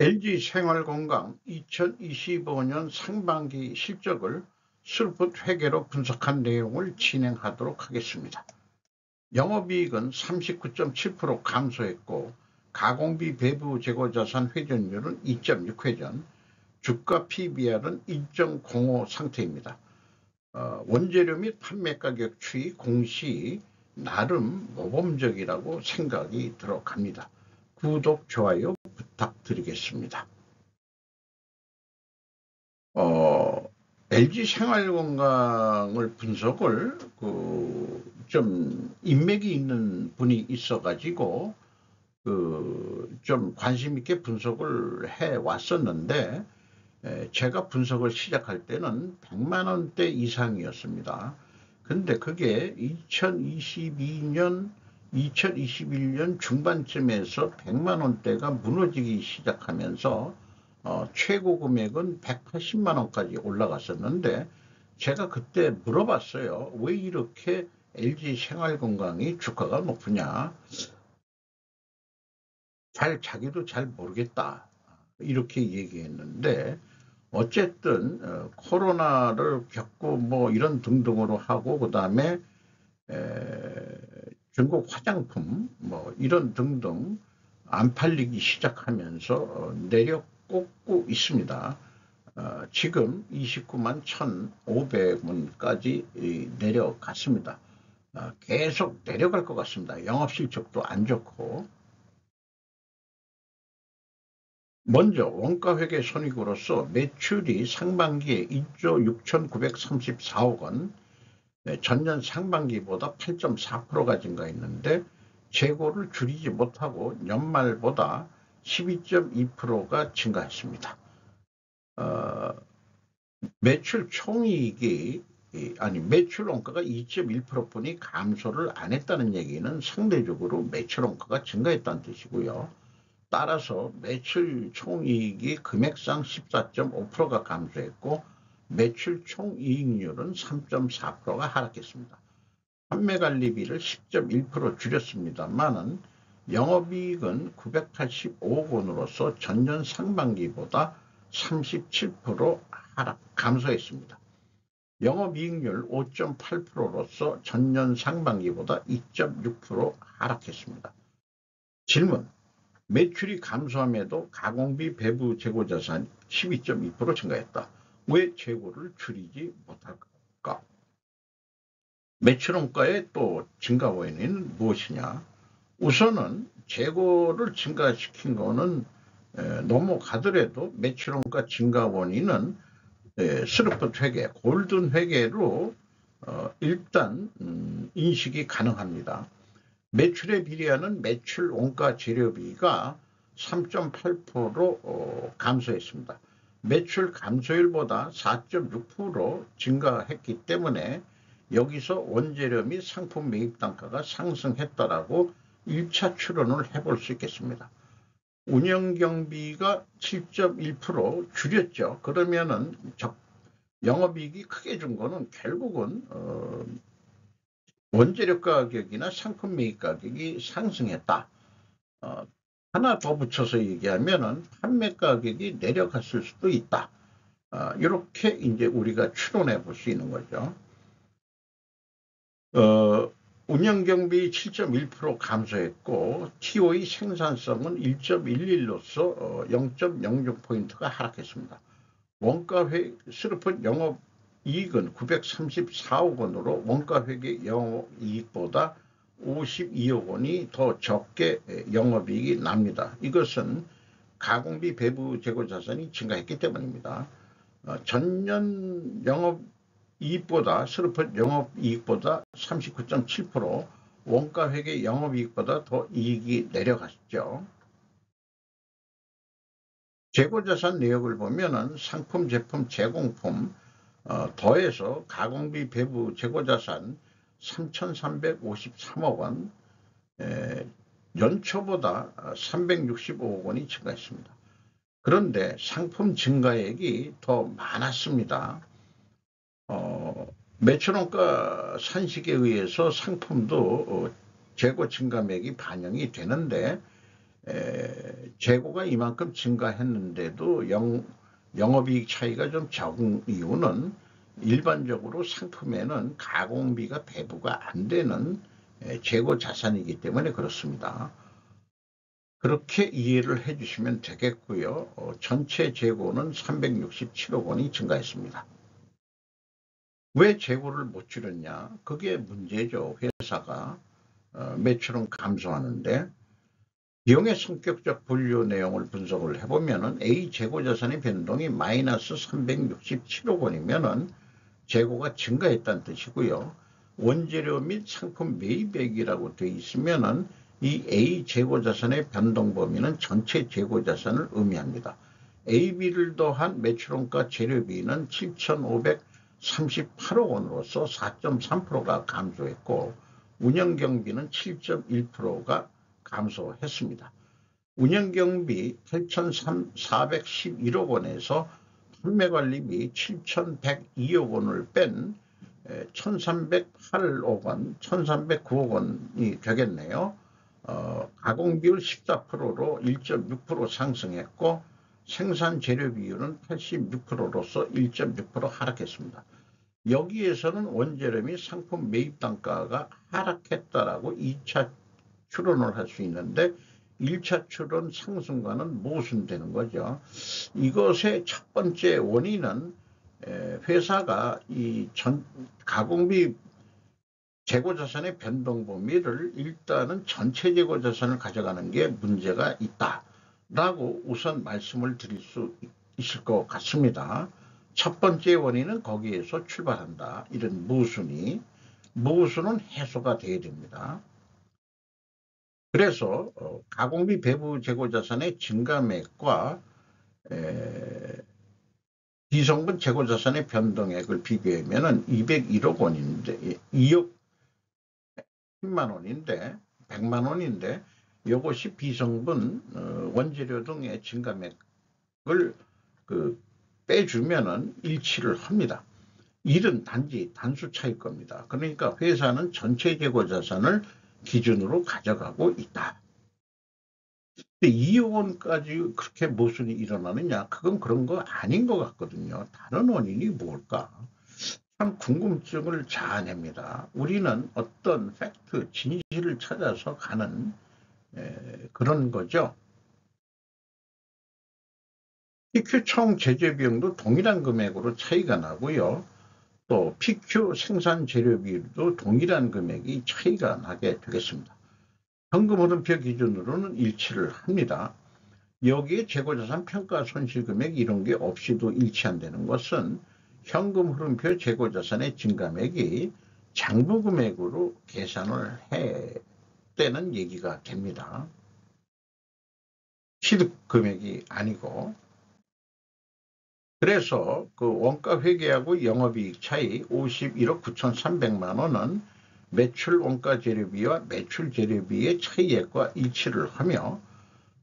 LG생활건강 2025년 상반기 실적을 스룹 회계로 분석한 내용을 진행하도록 하겠습니다. 영업이익은 39.7% 감소했고 가공비 배부 재고자산 회전율은 2.6회전, 주가 PBR은 1.05 상태입니다. 원재료 및 판매 가격 추이 공시 나름 모범적이라고 생각이 들어갑니다. 구독, 좋아요 부탁드리겠습니다. LG생활건강을 분석을 좀 인맥이 있는 분이 있어가지고 좀 관심 있게 분석을 해 왔었는데, 제가 분석을 시작할 때는 100만 원대 이상이었습니다. 근데 그게 2021년 중반쯤에서 100만 원대가 무너지기 시작하면서 최고 금액은 180만 원까지 올라갔었는데, 제가 그때 물어봤어요. 왜 이렇게 LG생활건강이 주가가 높으냐? 자기도 잘 모르겠다, 이렇게 얘기했는데, 어쨌든 코로나를 겪고 뭐 이런 등등으로 하고, 그 다음에 중국 화장품 뭐 이런 등등 안 팔리기 시작하면서 내려꽂고 있습니다. 지금 29만 1,500원까지 내려갔습니다. 계속 내려갈 것 같습니다. 영업실적도 안 좋고. 먼저 원가회계 손익으로서 매출이 상반기에 1조 6,934억 원, 전년 상반기보다 8.4%가 증가했는데 재고를 줄이지 못하고 연말보다 12.2%가 증가했습니다. 매출 총이익이 매출 원가가 2.1%뿐이 감소를 안 했다는 얘기는 상대적으로 매출 원가가 증가했다는 뜻이고요. 따라서 매출 총이익이 금액상 14.5%가 감소했고 매출 총이익률은 3.4%가 하락했습니다. 판매관리비를 10.1% 줄였습니다만은 영업이익은 985억 원으로서 전년 상반기보다 37% 감소했습니다. 영업이익률 5.8%로서 전년 상반기보다 2.6% 하락했습니다. 질문: 매출이 감소함에도 가공비 배부 재고자산이 12.2% 증가했다. 왜 재고를 줄이지 못할까? 매출 원가의 또 증가 원인은 무엇이냐? 우선은 재고를 증가시킨 거는 넘어가더라도 매출 원가 증가 원인은 스룹 회계, 골든 회계로 일단 인식이 가능합니다. 매출에 비례하는 매출 원가 재료비가 3.8% 감소했습니다. 매출 감소율보다 4.6% 증가했기 때문에 여기서 원재료 및 상품 매입 단가가 상승했다라고 1차 추론을 해볼 수 있겠습니다. 운영경비가 7.1% 줄였죠. 그러면은 영업이익이 크게 준 거는 결국은 원재료 가격이나 상품 매입 가격이 상승했다. 하나 더 붙여서 얘기하면은 판매 가격이 내려갔을 수도 있다. 이렇게 이제 우리가 추론해 볼 수 있는 거죠. 운영경비 7.1% 감소했고 TOE 생산성은 1.11로서 0.06포인트가 하락했습니다. 스룹 영업이익은 934억 원으로 원가회계 영업이익보다 52억 원이 더 적게 영업이익이 납니다. 이것은 가공비 배부 재고자산이 증가했기 때문입니다. 전년 영업이익보다 스룹 영업이익보다 39.7%, 원가회계 영업이익보다 더 이익이 내려갔죠. 재고자산 내역을 보면은 상품, 제품, 제공품 더해서 가공비 배부 재고자산 3,353억 원, 연초보다 365억 원이 증가했습니다. 그런데 상품 증가액이 더 많았습니다. 매출원가 산식에 의해서 상품도 재고 증가액이 반영이 되는데 재고가 이만큼 증가했는데도 영업이익 차이가 좀 적은 이유는 일반적으로 상품에는 가공비가 배부가 안 되는 재고 자산이기 때문에 그렇습니다. 그렇게 이해를 해주시면 되겠고요. 전체 재고는 367억 원이 증가했습니다. 왜 재고를 못 줄였냐? 그게 문제죠. 회사가 매출은 감소하는데 비용의 성격적 분류 내용을 분석을 해보면 A 재고자산의 변동이 마이너스 367억 원이면 재고가 증가했다는 뜻이고요. 원재료 및 상품 매입액이라고 되어 있으면 이 A 재고자산의 변동 범위는 전체 재고자산을 의미합니다. AB를 더한 매출원가 재료비는 7,538억 원으로서 4.3%가 감소했고 운영경비는 7.1%가 감소했습니다. 운영경비 8,411억 원에서 판매관리비 7,102억 원을 뺀 1,308억 원, 1,309억 원이 되겠네요. 가공비율 14%로 1.6% 상승했고 생산 재료 비율은 86%로서 1.6% 하락했습니다. 여기에서는 원재료 및 상품 매입 단가가 하락했다라고 2차 추론을 할 수 있는데 1차 추론 상승과는 모순되는 거죠. 이것의 첫 번째 원인은 회사가 이 가공비 재고자산의 변동 범위를 일단은 전체 재고자산을 가져가는 게 문제가 있다라고 우선 말씀을 드릴 수 있을 것 같습니다. 첫 번째 원인은 거기에서 출발한다. 이런 모순은 해소가 돼야 됩니다. 그래서 가공비 배부 재고자산의 증가액과 비성분 재고자산의 변동액을 비교하면 201억 원인데 2억 10만 원인데 100만 원인데 이것이 비성분 원재료 등의 증가액을 빼주면은 일치를 합니다. 일은 단지 단수 차일 겁니다. 그러니까 회사는 전체 재고자산을 기준으로 가져가고 있다. 근데 2억 원까지 그렇게 모순이 일어나느냐? 그건 그런 거 아닌 것 같거든요. 다른 원인이 뭘까? 참 궁금증을 자아냅니다. 우리는 어떤 팩트, 진실을 찾아서 가는 그런 거죠. PQ 총 제재 비용도 동일한 금액으로 차이가 나고요. 또 PQ 생산 재료비도 동일한 금액이 차이가 나게 되겠습니다. 현금 흐름표 기준으로는 일치를 합니다. 여기에 재고자산 평가 손실금액 이런 게 없이도 일치한다는 것은 현금 흐름표 재고자산의 증가액이 장부금액으로 계산을 해대는 얘기가 됩니다. 취득금액이 아니고. 그래서 그 원가 회계하고 영업이익 차이 51억 9,300만 원은 매출 원가 재료비와 매출 재료비의 차이액과 일치를 하며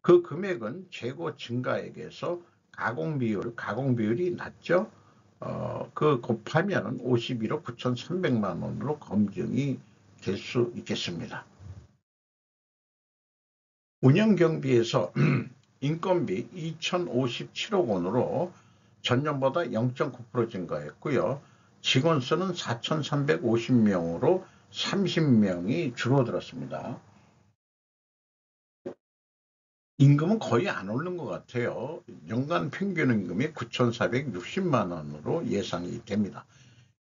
그 금액은 재고 증가액에서 가공비율이 낮죠. 그 곱하면 51억 9,300만 원으로 검증이 될 수 있겠습니다. 운영경비에서 인건비 2,057억 원으로 전년보다 0.9% 증가했고요. 직원 수는 4,350명으로 30명이 줄어들었습니다. 임금은 거의 안 오른 것 같아요. 연간 평균 임금이 9,460만 원으로 예상이 됩니다.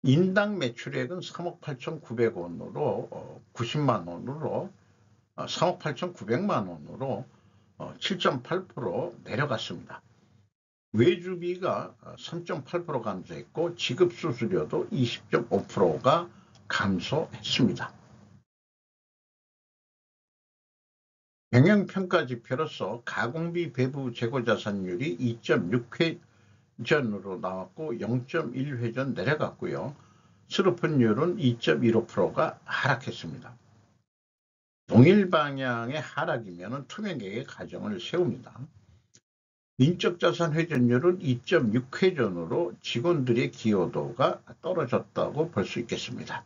인당 매출액은 3억 8,900원으로 90만 원으로 3억 8,900만 원으로 7.8% 내려갔습니다. 외주비가 3.8% 감소했고 지급수수료도 20.5%가 감소했습니다. 경영평가지표로서 가공비 배부 재고자산율이 2.6회전으로 나왔고 0.1회전 내려갔고요. 스루픈율은 2.15%가 하락했습니다. 동일 방향의 하락이면 투명계획 가정을 세웁니다. 인적자산 회전율은 2.6회전으로 직원들의 기여도가 떨어졌다고 볼 수 있겠습니다.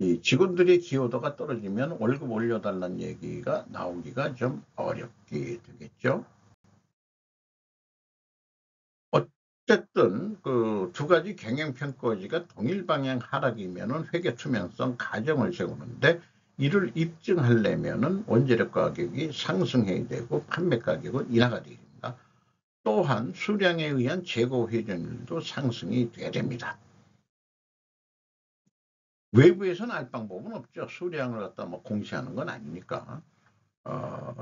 이 직원들의 기여도가 떨어지면 월급 올려달라는 얘기가 나오기가 좀 어렵게 되겠죠. 어쨌든 그 두 가지 경영평가지가 동일 방향 하락이면은 회계 투명성 가정을 세우는데, 이를 입증하려면은 원재료 가격이 상승해야 되고 판매 가격은 인하가 돼야 됩니다. 또한 수량에 의한 재고 회전율도 상승이 돼야 됩니다. 외부에서는 알 방법은 없죠. 수량을 갖다 뭐 공시하는 건 아니니까.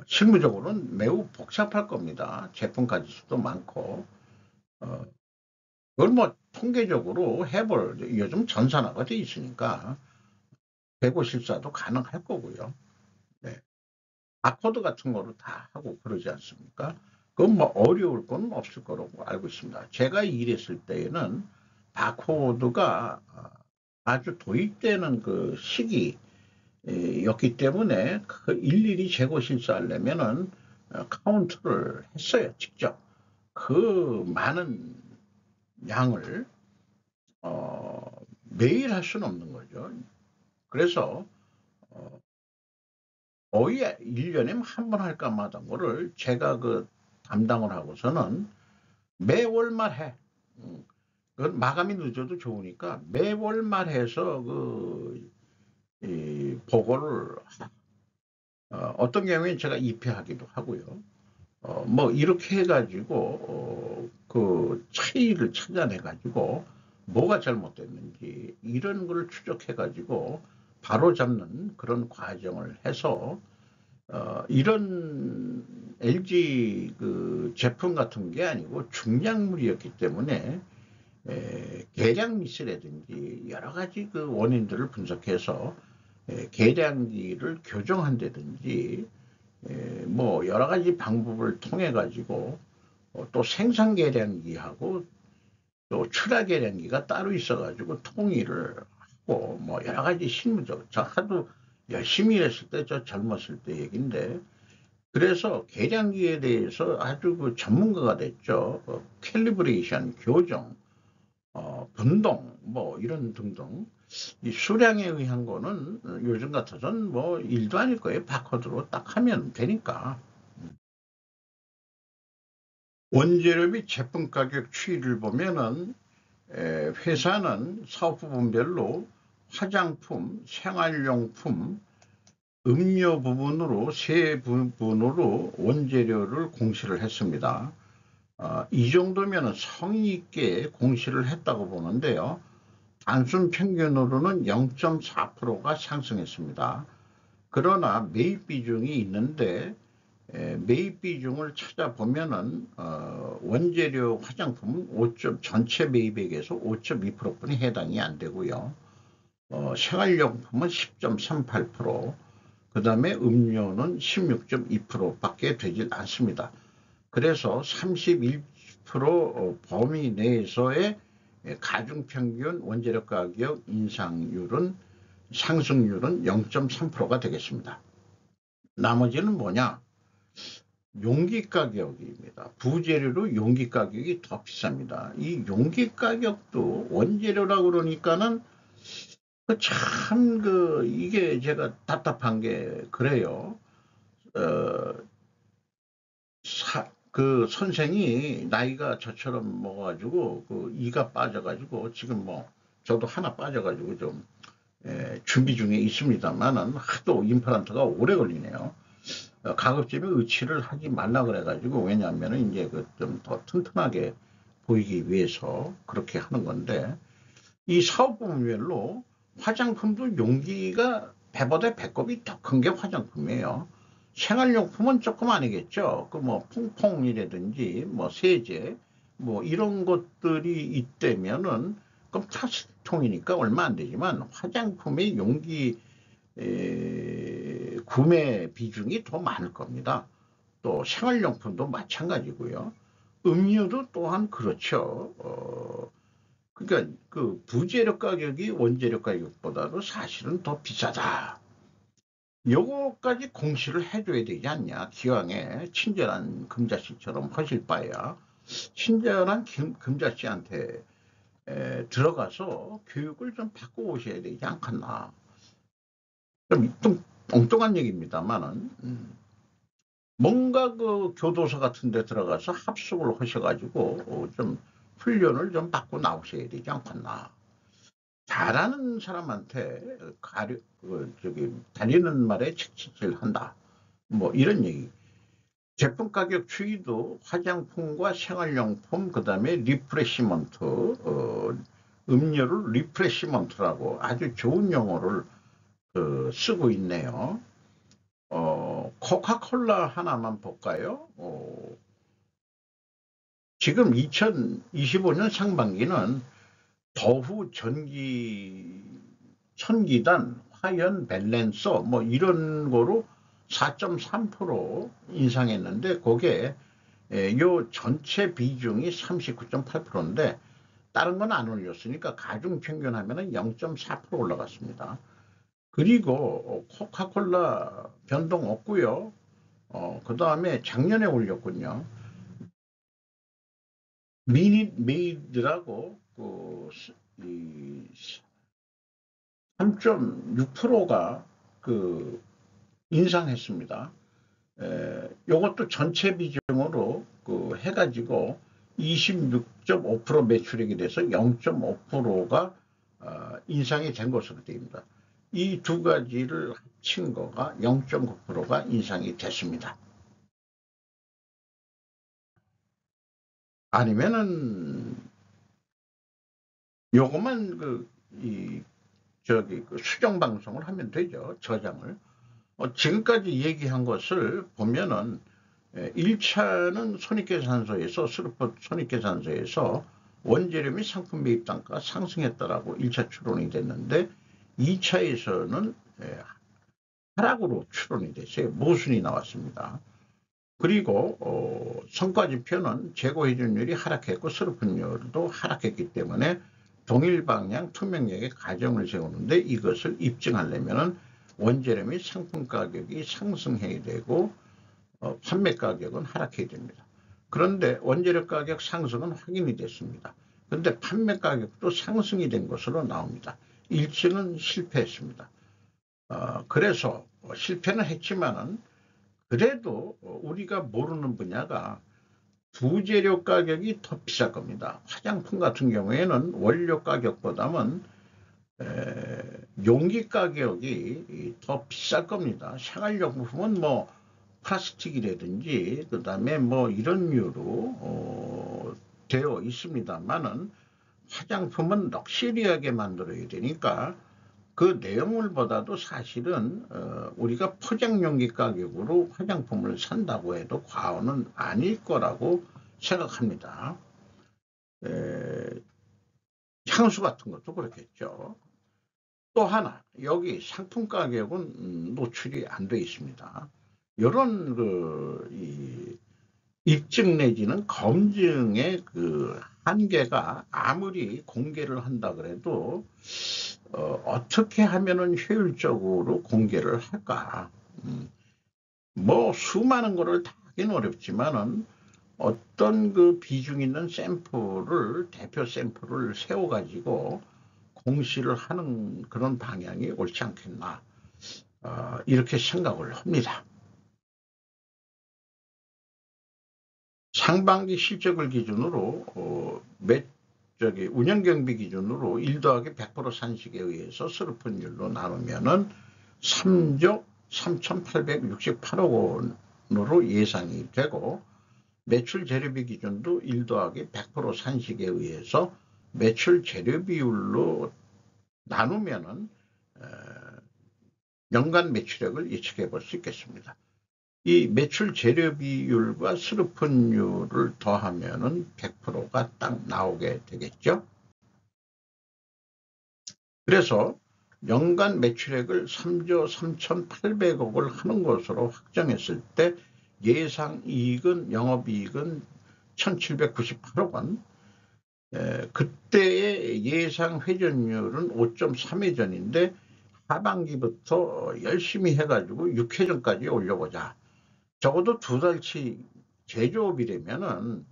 실무적으로는 매우 복잡할 겁니다. 제품 가짓수도 많고. 어, 그걸 뭐 통계적으로 해볼, 요즘 전산화가 돼 있으니까 재고 실사도 가능할 거고요. 네. 바코드 같은 거로 다 하고 그러지 않습니까? 그건 뭐 어려울 건 없을 거라고 알고 있습니다. 제가 일했을 때에는 바코드가 아주 도입되는 그 시기였기 때문에 그 일일이 재고 실사하려면은 카운트를 했어요, 직접. 그 많은 양을 매일 할 수는 없는 거죠. 그래서 거의 1년에 한 번 할까 마던 거를 제가 그 담당을 하고서는 매월 말 해. 그건 마감이 늦어도 좋으니까 매월 말 해서 이 보고를 어떤 경우에는 제가 입회하기도 하고요. 뭐 이렇게 해가지고 그 차이를 찾아내가지고 뭐가 잘못됐는지 이런 걸 추적해가지고 바로 잡는 그런 과정을 해서 이런 LG 그 제품 같은 게 아니고 중량물이었기 때문에 계량 미스라든지 여러 가지 그 원인들을 분석해서 계량기를 교정한다든지 뭐 여러 가지 방법을 통해 가지고 또 생산 계량기하고 또 출하 계량기가 따로 있어 가지고 통일을 하고 뭐 여러 가지 실무적, 저 하도 열심히 일했을 때, 저 젊었을 때 얘기인데, 그래서 계량기에 대해서 아주 그 전문가가 됐죠. 캘리브레이션, 교정, 분동, 뭐 이런 등등. 이 수량에 의한 거는 요즘 같아서는 뭐 일도 아닐 거예요. 바코드로 딱 하면 되니까. 원재료 및 제품 가격 추이를 보면은 회사는 사업 부분별로 화장품, 생활용품, 음료 부분으로 세 부분으로 원재료를 공시를 했습니다. 이 정도면 성의 있게 공시를 했다고 보는데요. 단순 평균으로는 0.4%가 상승했습니다. 그러나 매입 비중이 있는데 매입 비중을 찾아보면은 원재료 화장품은 전체 매입액에서 5.2%뿐이 해당이 안 되고요. 생활용품은 10.38%, 그 다음에 음료는 16.2%밖에 되질 않습니다. 그래서 31% 범위 내에서의 가중평균 원재료 가격 인상률은 상승률은 0.3%가 되겠습니다. 나머지는 뭐냐? 용기 가격입니다. 부재료로 용기 가격이 더 비쌉니다. 이 용기 가격도 원재료라고 그러니까는 참 이게 제가 답답한 게 그래요. 그 선생이 나이가 저처럼 먹어가지고 그 이가 빠져가지고 지금 뭐 저도 하나 빠져가지고 좀 준비 중에 있습니다만은 하도 임플란트가 오래 걸리네요. 가급적이면 의치를 하지 말라 그래가지고, 왜냐하면 이제 그 좀 더 튼튼하게 보이기 위해서 그렇게 하는 건데, 이 사업부별로 화장품도 용기가 배보다 배꼽이 더 큰 게 화장품이에요. 생활용품은 조금 아니겠죠. 그 뭐 퐁퐁이라든지 뭐 세제 뭐 이런 것들이 있다면은 그럼 플라스틱통이니까 얼마 안 되지만 화장품의 용기 구매 비중이 더 많을 겁니다. 또 생활용품도 마찬가지고요. 음료도 또한 그렇죠. 그러니까 그 부재료 가격이 원재료 가격보다도 사실은 더 비싸다. 요거까지 공시를 해줘야 되지 않냐. 기왕에 친절한 금자씨처럼 하실 바에야 친절한 금자씨한테 들어가서 교육을 좀 받고 오셔야 되지 않겠나. 좀 엉뚱한 얘기입니다만은 뭔가 그 교도소 같은 데 들어가서 합숙을 하셔가지고 좀 훈련을 좀 받고 나오셔야 되지 않겠나. 잘하는 사람한테 달리는 말에 칙칙질한다. 뭐 이런 얘기. 제품 가격 추이도 화장품과 생활용품, 그 다음에 리프레시먼트, 음료를 리프레시먼트라고 아주 좋은 용어를 쓰고 있네요. 코카콜라 하나만 볼까요? 지금 2025년 상반기는 더후 전기, 천기단, 화연 밸런서 뭐 이런 거로 4.3% 인상했는데 그게 요 전체 비중이 39.8%인데 다른 건 안 올렸으니까 가중 평균하면 0.4% 올라갔습니다. 그리고 코카콜라 변동 없고요. 그 다음에 작년에 올렸군요. 미닛 메이드라고 3.6%가 인상했습니다. 요것도 전체 비중으로 해가지고 26.5% 매출액이 돼서 0.5%가 인상이 된 것으로 되어있습니다. 이 두 가지를 합친 거가 0.9%가 인상이 됐습니다. 아니면은 요것만 수정 방송을 하면 되죠. 저장을. 지금까지 얘기한 것을 보면은 1차는 손익계산서에서 스루퍼 손익계산서에서 원재료 및 상품 매입 단가가 상승했다라고 1차 추론이 됐는데 2차에서는 하락으로 추론이 됐어요. 모순이 나왔습니다. 그리고 성과지표는 재고회전율이 하락했고 스루프율도 하락했기 때문에 동일 방향 투명력의 가정을 세우는데 이것을 입증하려면 원재료 및 상품 가격이 상승해야 되고 판매 가격은 하락해야 됩니다. 그런데 원재료 가격 상승은 확인이 됐습니다. 그런데 판매 가격도 상승이 된 것으로 나옵니다. 일치는 실패했습니다. 그래서 실패는 했지만은 그래도 우리가 모르는 분야가 부재료 가격이 더 비쌀 겁니다. 화장품 같은 경우에는 원료 가격보다는 용기 가격이 더 비쌀 겁니다. 생활용품은 뭐 플라스틱이라든지 그 다음에 뭐 이런 류로 되어 있습니다만은 화장품은 럭셔리하게 만들어야 되니까 그 내용물보다도 사실은 우리가 포장용기 가격으로 화장품을 산다고 해도 과언은 아닐 거라고 생각합니다. 향수 같은 것도 그렇겠죠. 또 하나 여기 상품 가격은 노출이 안 돼 있습니다. 이런 입증 내지는 검증의 한계가 아무리 공개를 한다 그래도 어떻게 하면은 효율적으로 공개를 할까? 뭐 수많은 거를 다 하긴 어렵지만은 어떤 비중 있는 샘플을 대표 샘플을 세워가지고 공시를 하는 그런 방향이 옳지 않겠나 이렇게 생각을 합니다. 상반기 실적을 기준으로 운영경비 기준으로 1 더하기 100% 산식에 의해서 스루프율로 나누면은 3조 3,868억 원으로 예상이 되고 매출 재료비 기준도 1 더하기 100% 산식에 의해서 매출 재료비율로 나누면은 연간 매출액을 예측해 볼 수 있겠습니다. 이 매출 재료비율과 스루프율을 더하면은 100%가 딱 나오게 되겠죠. 그래서 연간 매출액을 3조 3,800억을 하는 것으로 확정했을 때 예상 이익은 영업이익은 1,798억 원, 그때의 예상 회전율은 5.3회전인데 하반기부터 열심히 해가지고 6회전까지 올려보자. 적어도 2달치 제조업이라면은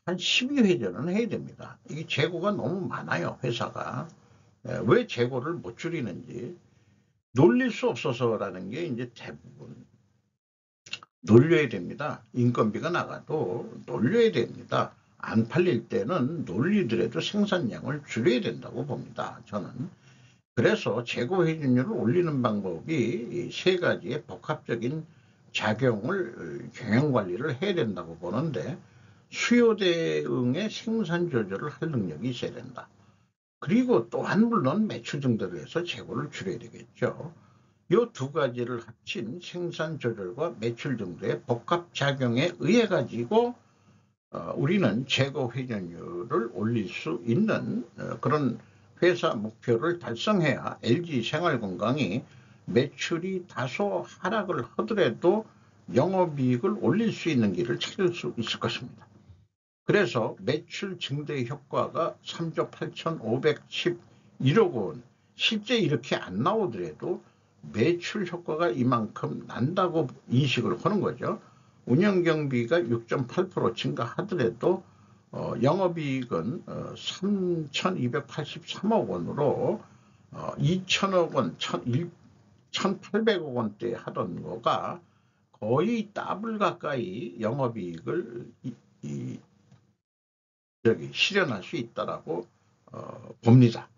한 12회전은 해야 됩니다. 이게 재고가 너무 많아요, 회사가. 왜 재고를 못 줄이는지. 놀릴 수 없어서라는 게 이제 대부분 놀려야 됩니다. 인건비가 나가도 놀려야 됩니다. 안 팔릴 때는 놀리더라도 생산량을 줄여야 된다고 봅니다. 저는. 그래서 재고 회전율을 올리는 방법이 이 세 가지의 복합적인 작용을 경영 관리를 해야 된다고 보는데, 수요 대응의 생산 조절을 할 능력이 있어야 된다. 그리고 또한 물론 매출 증대를 해서 재고를 줄여야 되겠죠. 이 두 가지를 합친 생산 조절과 매출 증대의 복합 작용에 의해 가지고 우리는 재고 회전율을 올릴 수 있는 그런 회사 목표를 달성해야 LG 생활건강이 매출이 다소 하락을 하더라도 영업이익을 올릴 수 있는 길을 찾을 수 있을 것입니다. 그래서 매출 증대 효과가 3조 8,511억 원, 실제 이렇게 안 나오더라도 매출 효과가 이만큼 난다고 인식을 하는 거죠. 운영경비가 6.8% 증가하더라도 영업이익은 3,283억 원으로 2천억 원, 1,800억 원대 하던 거가 거의 더블 가까이 영업이익을 실현할 수 있다라고 봅니다.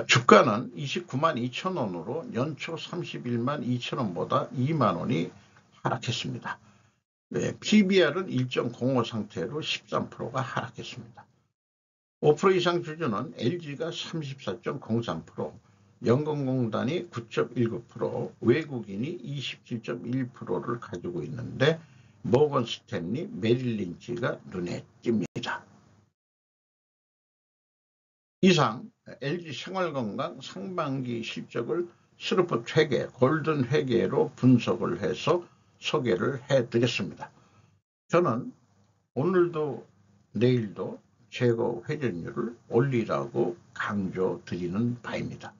주가는 29만 2천 원으로 연초 31만 2천 원보다 2만 원이 하락했습니다. PBR은 1.05 상태로 13%가 하락했습니다. 5% 이상 주주는 LG가 34.03%, 연금공단이 9.19%, 외국인이 27.1%를 가지고 있는데 모건 스탠리, 메릴린치가 눈에 띕니다. 이상 LG 생활건강 상반기 실적을 스루풋 회계, 골든 회계로 분석을 해서 소개를 해드렸습니다. 저는 오늘도 내일도 재고 회전율을 올리라고 강조드리는 바입니다.